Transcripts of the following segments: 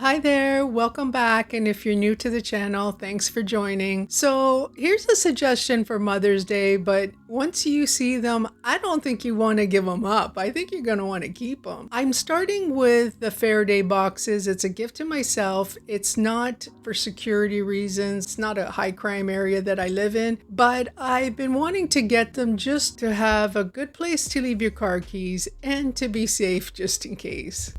Hi there, welcome back. And if you're new to the channel, thanks for joining. So here's a suggestion for Mother's Day, but once you see them, I don't think you want to give them up. I think you're going to want to keep them. I'm starting with the Faraday boxes. It's a gift to myself. It's not for security reasons. It's not a high crime area that I live in, but I've been wanting to get them just to have a good place to leave your car keys and to be safe just in case.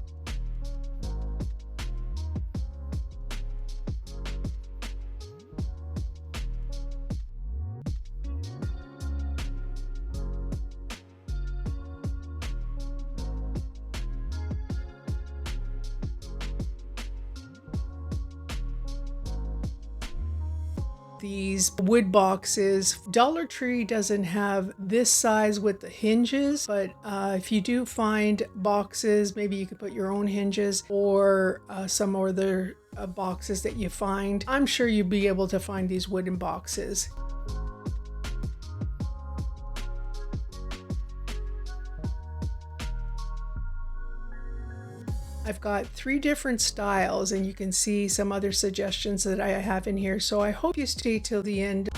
These wood boxes. Dollar Tree doesn't have this size with the hinges, but if you do find boxes, maybe you could put your own hinges or some other boxes that you find. I'm sure you'll be able to find these wooden boxes. I've got 3 different styles, and you can see some other suggestions that I have in here, so I hope you stay till the end.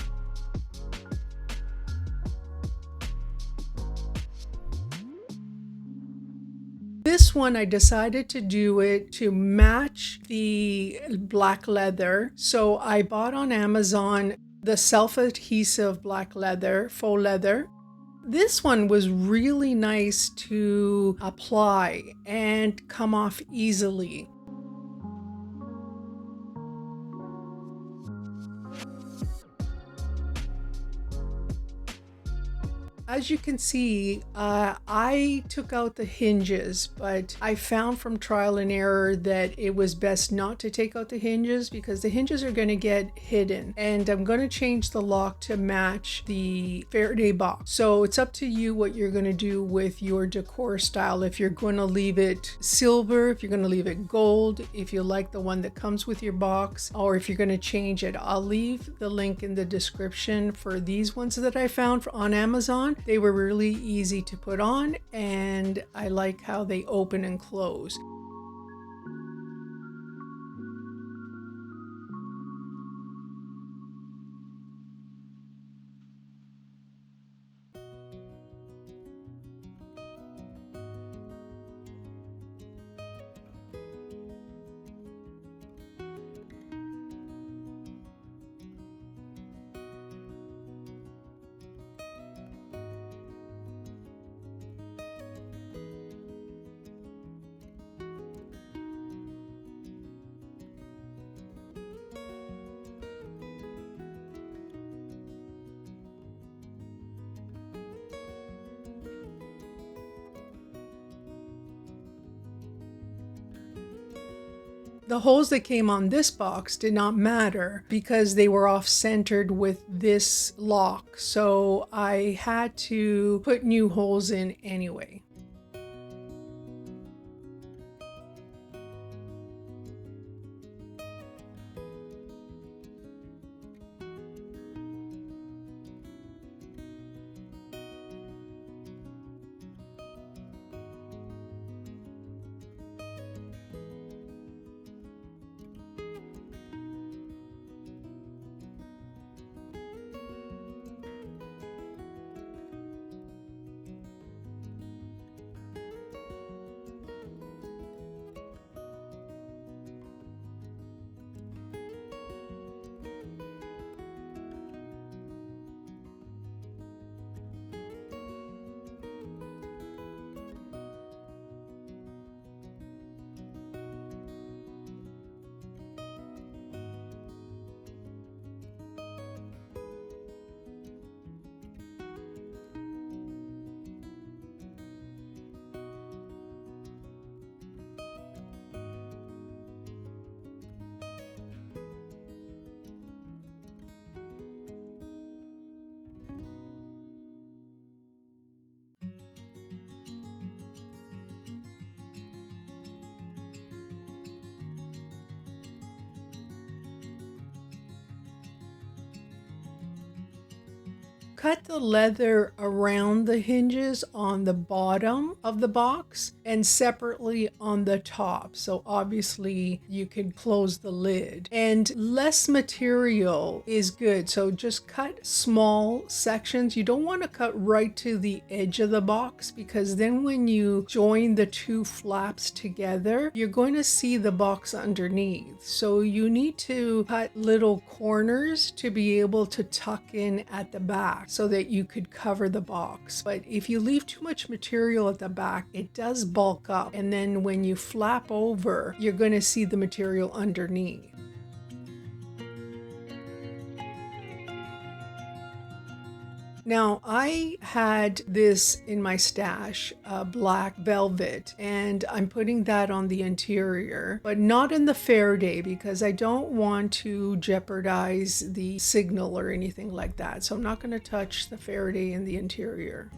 This one, I decided to do it to match the black leather, so I bought on Amazon the self-adhesive black leather, faux leather. This one was really nice to apply and come off easily. As you can see, I took out the hinges, but I found from trial and error that it was best not to take out the hinges because the hinges are going to get hidden, and I'm going to change the lock to match the Faraday box. So it's up to you what you're going to do with your decor style. If you're going to leave it silver, if you're going to leave it gold, if you like the one that comes with your box, or if you're going to change it. I'll leave the link in the description for these ones that I found on Amazon. They were really easy to put on, and I like how they open and close. The holes that came on this box did not matter because they were off-centered with this lock, so I had to put new holes in anyway. cut the leather around the hinges on the bottom of the box and separately on the top. So obviously you can close the lid. And less material is good. So just cut small sections. You don't want to cut right to the edge of the box, because then when you join the two flaps together, you're going to see the box underneath. So you need to cut little corners to be able to tuck in at the back so that you could cover the box. But if you leave too much material at the back, it does bulk up. And then when you flap over, you're going to see the material underneath. Now, I had this in my stash, black velvet, and I'm putting that on the interior, but not in the Faraday because I don't want to jeopardize the signal or anything like that. So I'm not going to touch the Faraday in the interior.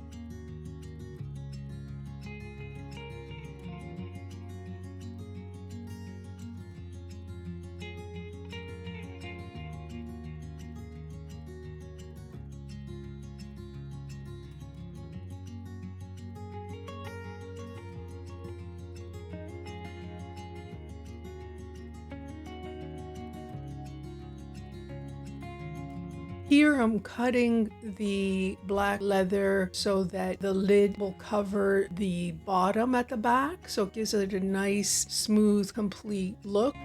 Here I'm cutting the black leather so that the lid will cover the bottom at the back, so it gives it a nice, smooth, complete look.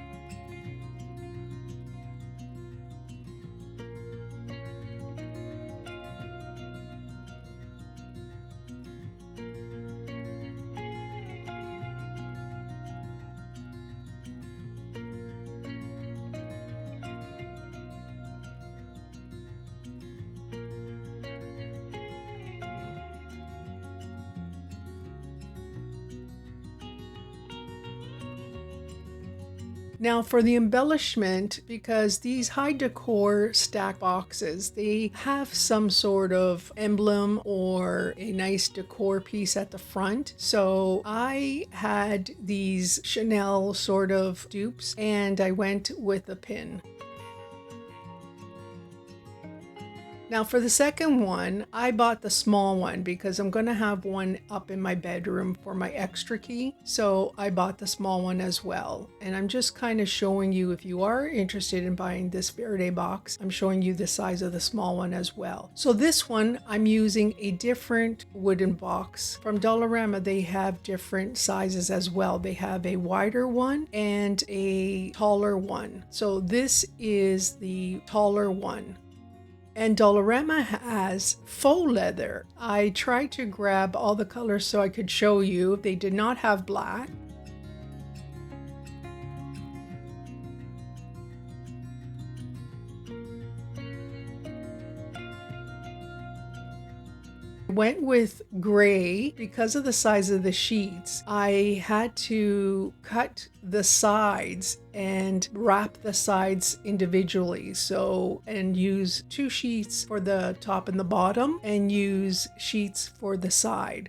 Now for the embellishment, because these high decor stack boxes, they have some sort of emblem or a nice decor piece at the front. So I had these Chanel sort of dupes and I went with a pin. Now for the second one, I bought the small one because I'm going to have one up in my bedroom for my extra key. So I bought the small one as well. And I'm just kind of showing you, if you are interested in buying this Faraday box, I'm showing you the size of the small one as well. So this one, I'm using a different wooden box. From Dollarama, they have different sizes as well. They have a wider one and a taller one. So this is the taller one. And Dollarama has faux leather. I tried to grab all the colors so I could show you. They did not have black. Went with gray because of the size of the sheets. I had to cut the sides and wrap the sides individually. And use 2 sheets for the top and the bottom and use sheets for the side.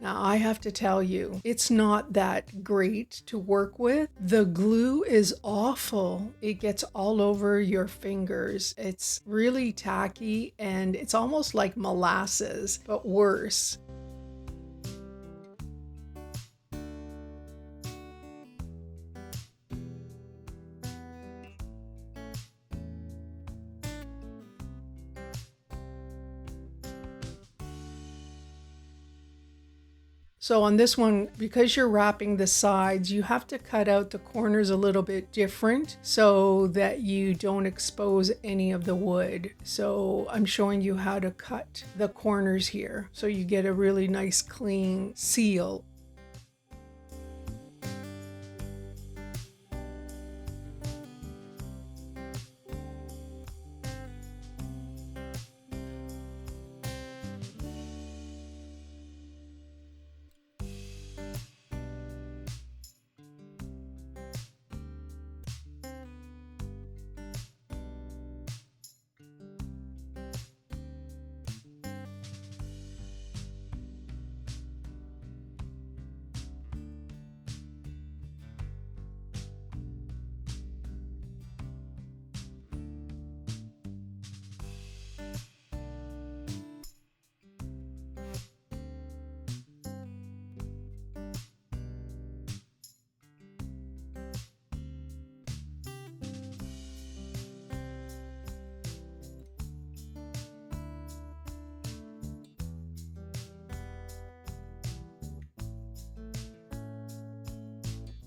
Now, I have to tell you, it's not that great to work with. The glue is awful. It gets all over your fingers. It's really tacky and it's almost like molasses, but worse. So on this one, because you're wrapping the sides, you have to cut out the corners a little bit different so that you don't expose any of the wood. So I'm showing you how to cut the corners here so you get a really nice clean seal.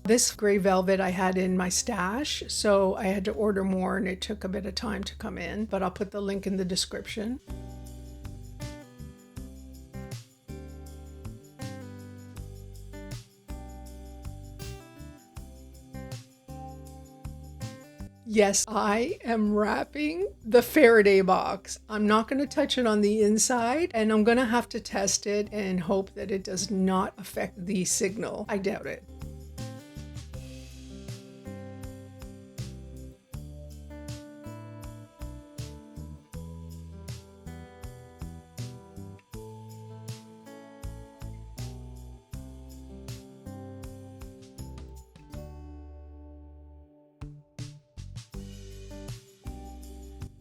This gray velvet I had in my stash, so I had to order more and it took a bit of time to come in, but I'll put the link in the description. Yes, I am wrapping the Faraday box. I'm not going to touch it on the inside, and I'm going to have to test it and hope that it does not affect the signal. I doubt it.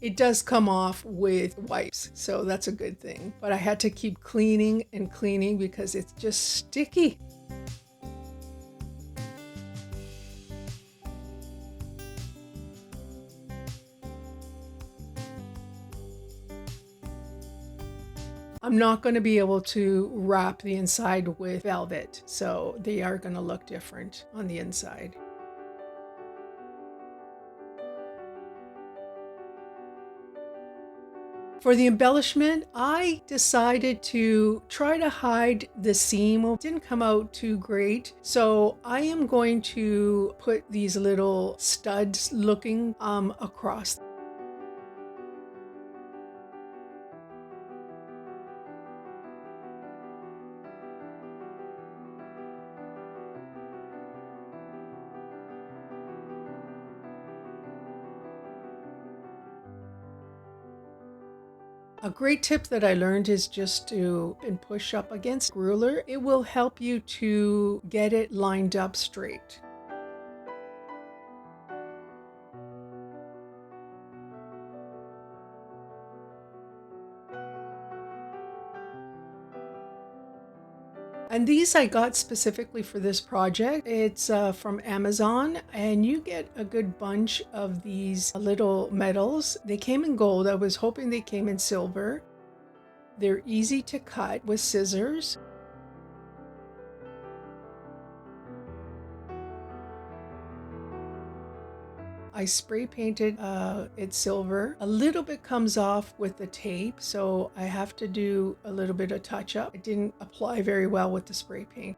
It does come off with wipes, so that's a good thing. But I had to keep cleaning and cleaning because it's just sticky. I'm not going to be able to wrap the inside with velvet, so they are going to look different on the inside. For the embellishment, I decided to try to hide the seam. It didn't come out too great, so I am going to put these little studs looking across. A great tip that I learned is just to push up against ruler. It will help you to get it lined up straight. And these I got specifically for this project. It's from Amazon, and you get a good bunch of these little medals. They came in gold. I was hoping they came in silver. They're easy to cut with scissors. I spray painted it silver. A little bit comes off with the tape, so I have to do a little bit of touch up. It didn't apply very well with the spray paint.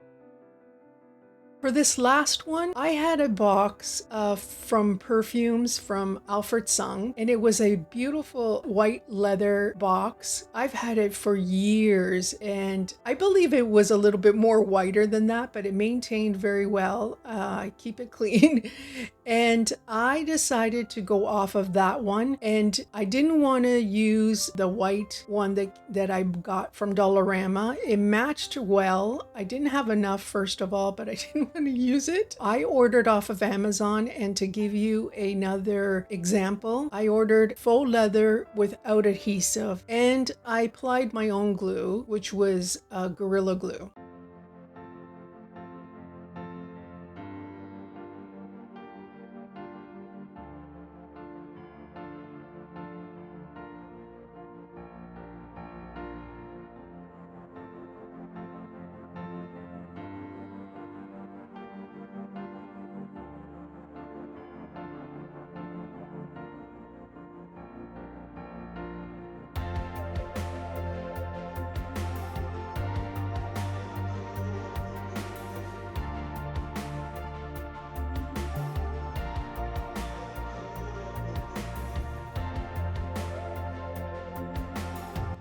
For this last one, I had a box from perfumes from Alfred Sung, and it was a beautiful white leather box. I've had it for years, and I believe it was a little bit more whiter than that, but it maintained very well. I keep it clean. And I decided to go off of that one, and I didn't want to use the white one that I got from Dollarama. It matched well. I didn't have enough, first of all, but I didn't want to use it. I ordered off of Amazon, and to give you another example, I ordered faux leather without adhesive, and I applied my own glue, which was Gorilla Glue.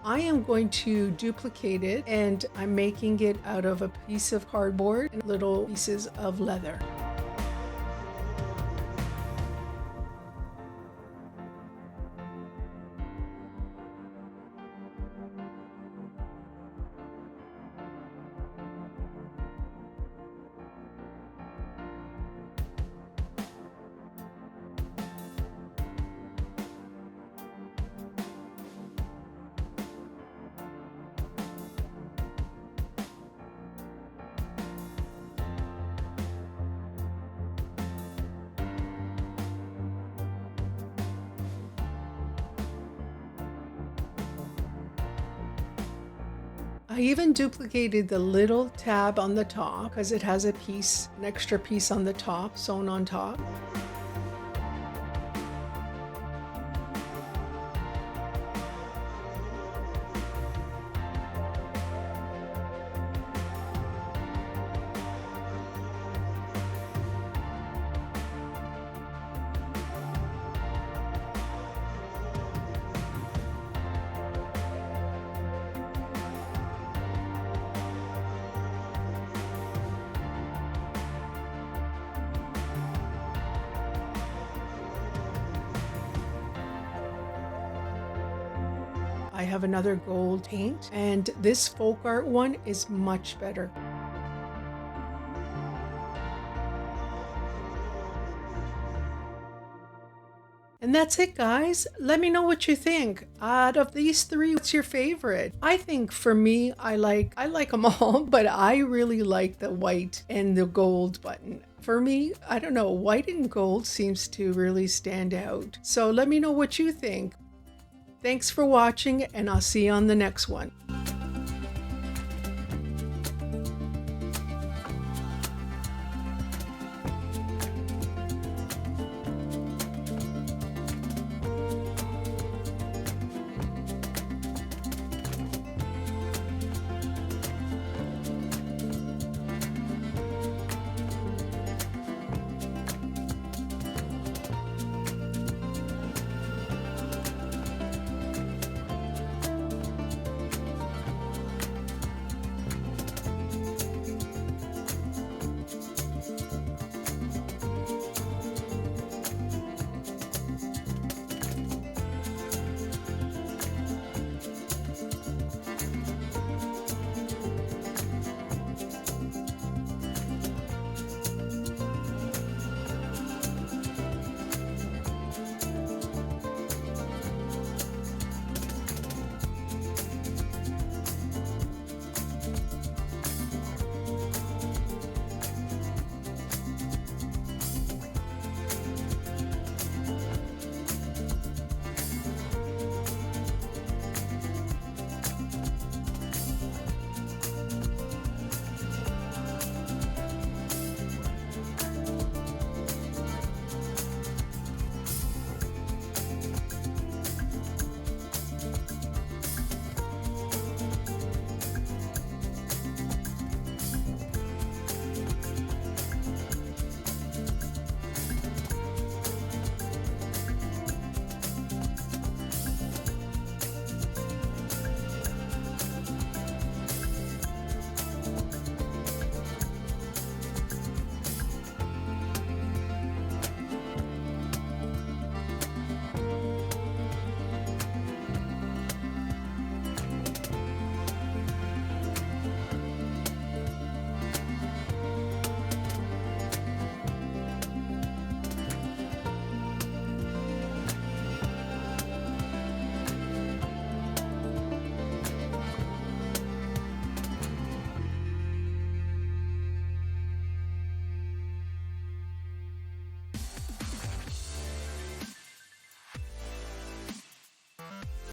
I am going to duplicate it, and I'm making it out of a piece of cardboard and little pieces of leather. I even duplicated the little tab on the top because it has a piece, an extra piece on the top, sewn on top. I have another gold paint, and this folk art one is much better. And that's it, guys. Let me know what you think. Out of these three, what's your favorite? I think for me, I like them all, but I really like the white and the gold button. For me, I don't know, white and gold seems to really stand out. So let me know what you think. Thanks for watching, and I'll see you on the next one.